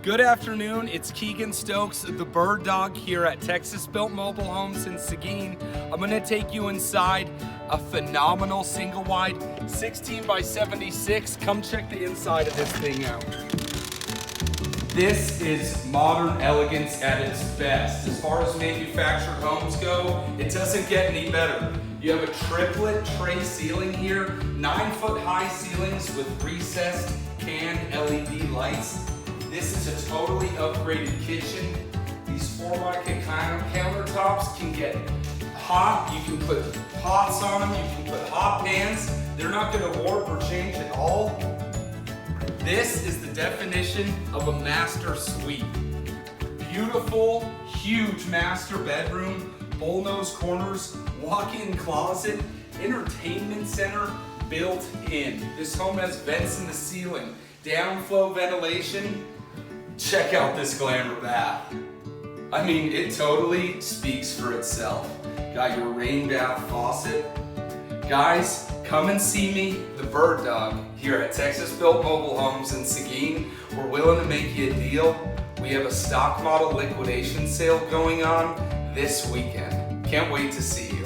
Good afternoon, it's Keegan Stokes, the Bird Dog here at Texas Built Mobile Homes in Seguin. I'm gonna take you inside a phenomenal single wide 16 by 76. Come check the inside of this thing out. This is modern elegance at its best. As far as manufactured homes go, it doesn't get any better. You have a triplet tray ceiling here, 9-foot high ceilings with recessed canned LED lights. This is a totally upgraded kitchen. These Formica countertops can get hot. You can put pots on them. You can put hot pans. They're not going to warp or change at all. This is the definition of a master suite. Beautiful, huge master bedroom, bullnose corners, walk-in closet, entertainment center built in. This home has vents in the ceiling, downflow ventilation. Check out this glamour bath. I mean, it totally speaks for itself. Got your rain bath faucet. Guys, come and see me, the Bird Dog, here at Texas Built Mobile Homes in Seguin. We're willing to make you a deal. We have a stock model liquidation sale going on this weekend. Can't wait to see you.